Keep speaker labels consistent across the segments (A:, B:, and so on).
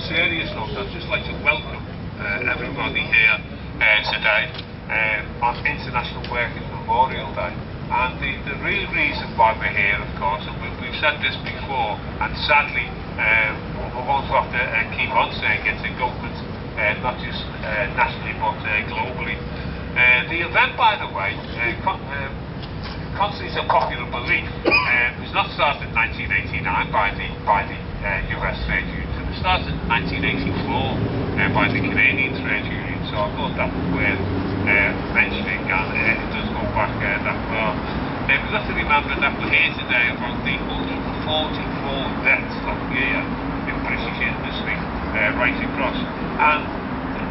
A: serious note, I'd just like to welcome everybody here today on International Workers' Memorial Day. And the real reason why we're here, of course, and we've said this before, and sadly we're going to have to keep on saying it to government, not just nationally but globally. The event, by the way, contrary to popular belief, was not started in 1989 by the US trade union. It started in 1984 by the Canadian trade union. So I thought that was worth mentioning, and it does go back that far. We've got to remember that we're here today about the 144 deaths that year in British industry right across. And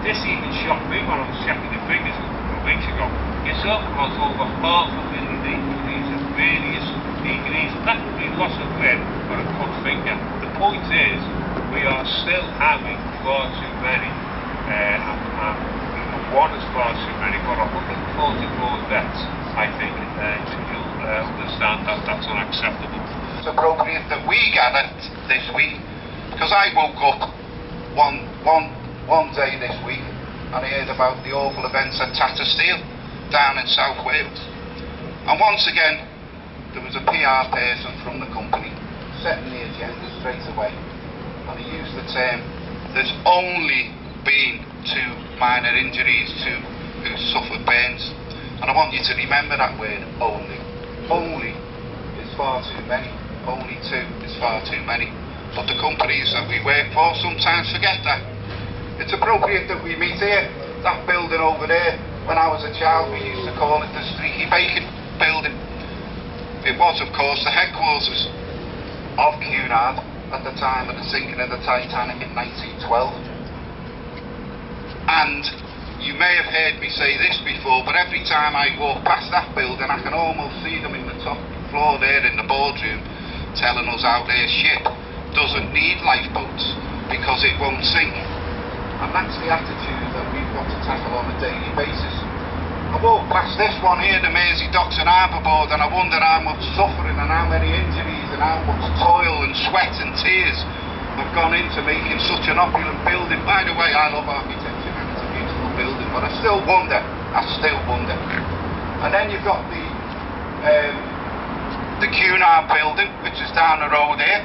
A: this even shocked me when I was checking the figures a couple of weeks ago. You're talking about over 500,000 injuries in various degrees. That could be loss of limb or a cut finger. The point is, we are still having far too many, one is far too many, but 144 deaths, I think, you'll understand that that's unacceptable.
B: It's appropriate that we gather this week, because I woke up one day this week and I heard about the awful events at Tata Steel down in South Wales. And once again, there was a PR person from the company setting the agenda straight away. And he used the term, there's only been 2 minor injuries to who suffered burns. And I want you to remember that word, only. Only is far too many. Only 2 is far too many. But the companies that we work for sometimes forget that. It's appropriate that we meet here. That building over there, when I was a child, we used to call it the Streaky Bacon building. It was, of course, the headquarters of Cunard at the time of the sinking of the Titanic in 1912. And you may have heard me say this before, but every time I walk past that building, I can almost see them in the top floor there in the boardroom telling us how their ship doesn't need lifeboats because it won't sink. And that's the attitude that we've got to tackle on a daily basis. I walk past this one here, the Mersey Docks and Harbour Board, and I wonder how much suffering and how many injuries and how much toil and sweat and tears have gone into making such an opulent building. By the way, I love architecture and it's a beautiful building, but I still wonder. And then you've got the Cunard building, which is down the road here.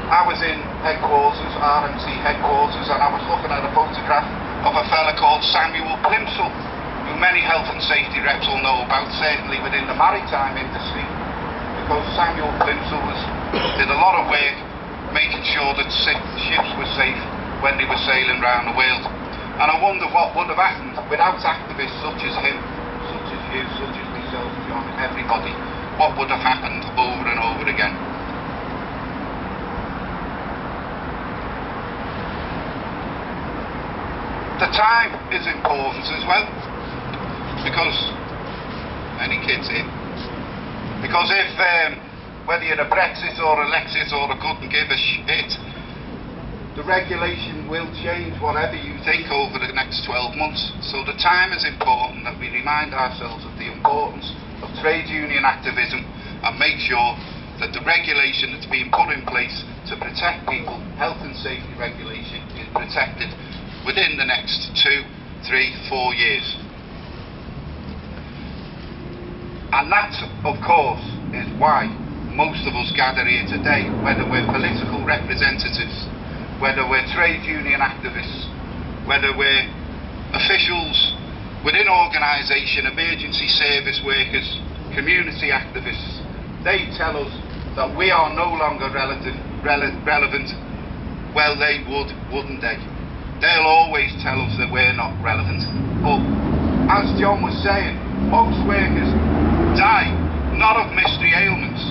B: I was in headquarters, RMC headquarters, and I was looking at a photograph of a fella called Samuel Plimsoll, who many health and safety reps will know about, certainly within the maritime industry, because Samuel Plimsoll did a lot of work making sure that ships were safe when they were sailing around the world. And I wonder what would have happened without activists such as him, such as you, such as myself, John, everybody. What would have happened over and over again? The time is important as well, because any kids here, because if whether you're a Brexit or a Lexit or a couldn't give a shit, the regulation will change whatever you think over the next 12 months. So the time is important that we remind ourselves of the importance of trade union activism and make sure that the regulation that's being put in place to protect people, health and safety regulation, is protected within the next 2, 3, 4 years. And that, of course, is why most of us gather here today, whether we're political representatives, whether we're trade union activists, whether we're officials within organisation, emergency service workers, community activists. They tell us that we are no longer relevant. Well, they would, wouldn't they? They'll always tell us that we're not relevant. But as John was saying, most workers die not of mystery ailments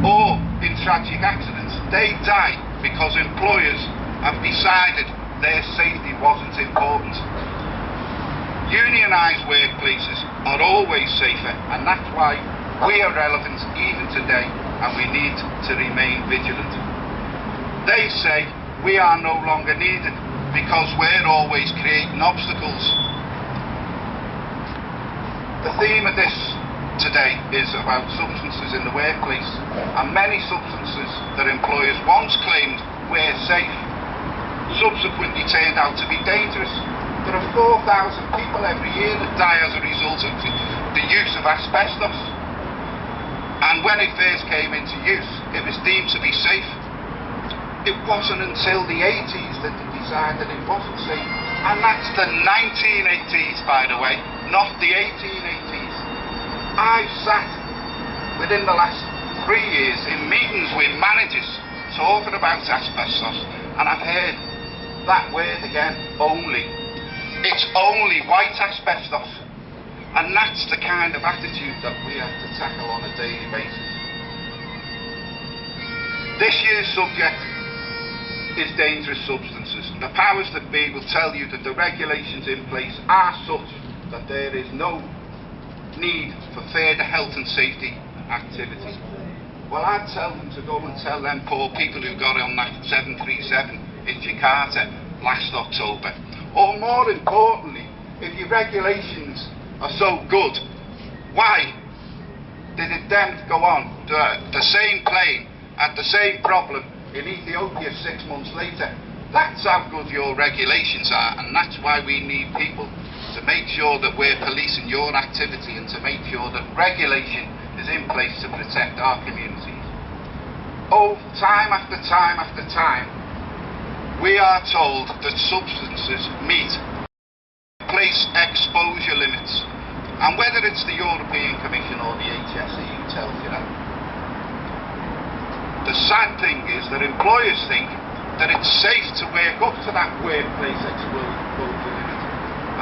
B: or in tragic accidents. They die because employers have decided their safety wasn't important. Unionised workplaces are always safer, and that's why we are relevant even today, and we need to remain vigilant. They say we are no longer needed because we're always creating obstacles. The theme of this today is about substances in the workplace, and many substances that employers once claimed were safe subsequently turned out to be dangerous. There are 4,000 people every year that die as a result of the use of asbestos. And when it first came into use, it was deemed to be safe. It wasn't until the 80s that they decided it wasn't safe. And that's the 1980s, by the way, not the 1880s. I've sat within the last 3 years in meetings with managers talking about asbestos, and I've heard that word again, only. It's only white asbestos. And that's the kind of attitude that we have to tackle on a daily basis. This year's subject is dangerous substances. The powers that be will tell you that the regulations in place are such that there is no need for further health and safety activity. Well, I'd tell them to go and tell them poor people who got on that 737 in Jakarta last October. Or more importantly, if your regulations are so good, why did it then go on the same plane at the same problem in Ethiopia 6 months later? That's how good your regulations are, and that's why we need people to make sure that we're policing your activity and to make sure that regulation is in place to protect our communities. Oh, time after time after time, we are told that substances meet place exposure limits, and whether it's the European Commission or the HSE who tells you that. The sad thing is that employers think that it's safe to work up to that workplace exposure limit,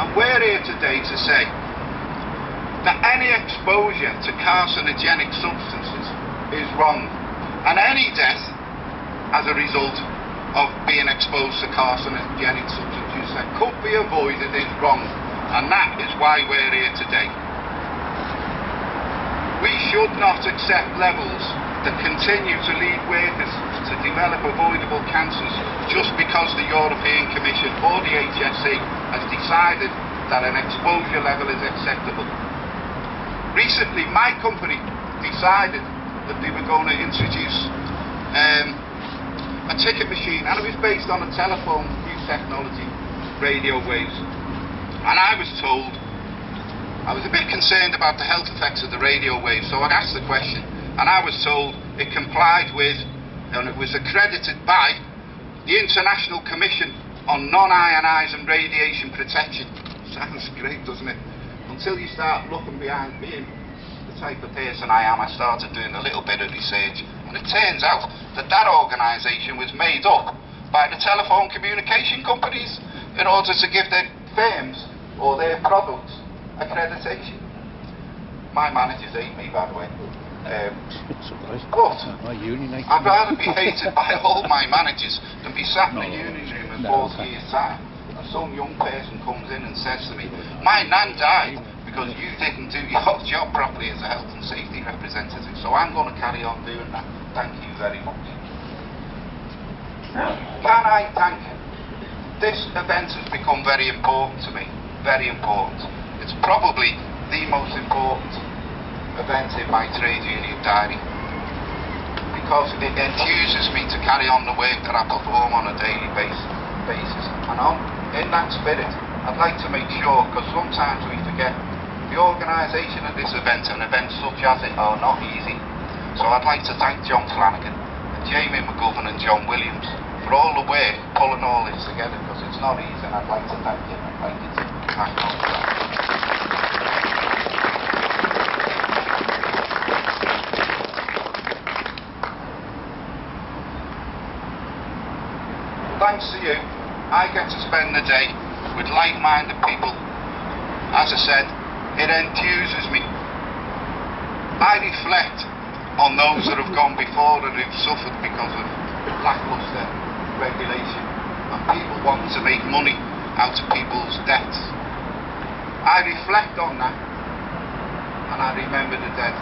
B: and we're here today to say that any exposure to carcinogenic substances is wrong, and any death as a result of being exposed to carcinogenic substances that could be avoided is wrong, and that is why we're here today. We should not accept levels that continue to lead workers to develop avoidable cancers just because the European Commission or the HSE has decided that an exposure level is acceptable. Recently, my company decided that they were going to introduce a ticket machine, and it was based on a telephone, new technology, radio waves. And I was told, I was a bit concerned about the health effects of the radio waves, so I asked the question, and I was told it complied with, and it was accredited by, the International Commission on Non-Ionizing Radiation Protection. Sounds great, doesn't it? Until you start looking behind being the type of person I am, I started doing a little bit of research, and it turns out that that organisation was made up by the telephone communication companies in order to give their firms or their products accreditation. My managers hate me, by the way. But I'd rather be hated by all my managers than be sat in a union room in 40 years' time and some young person comes in and says to me, my nan died because you didn't do your job properly as a health and safety representative, so I'm going to carry on doing that. Thank you very much. Can I thank you? This event has become very important to me, very important. It's probably the most important event in my trade union diary, because it enthuses me to carry on the work that I perform on a daily basis. And in that spirit, I'd like to make sure, because sometimes we forget, the organisation of this event and events such as it are not easy. So I'd like to thank John Flanagan and Jamie McGovern and John Williams for all the work pulling all this together, because it's not easy, and I'd like to thank you. I'd like you to thank all of that. Thanks to you, I get to spend the day with like-minded people. As I said, it enthuses me. I reflect on those that have gone before and who've suffered because of lacklustre regulation and people wanting to make money out of people's debts. I reflect on that and I remember the dead.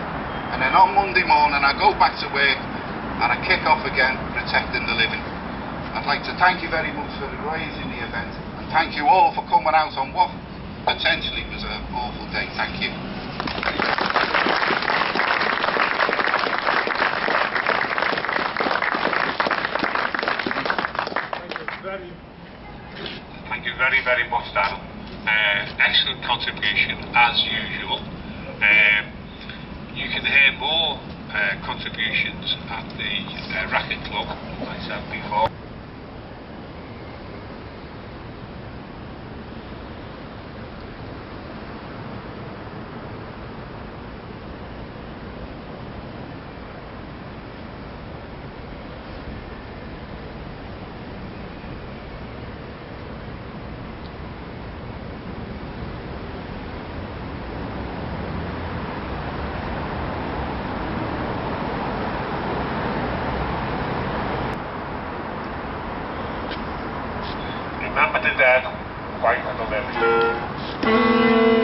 B: And then on Monday morning I go back to work and I kick off again protecting the living. I'd like to thank you very much for arranging the event, and thank you all for coming out on what potentially was an awful day. Thank you.
C: Thank you very
A: Thank you very, very much, Darren. Excellent contribution as usual. You can hear more contributions at the Racket Club, as I said before. Remember the dead, fight for the living.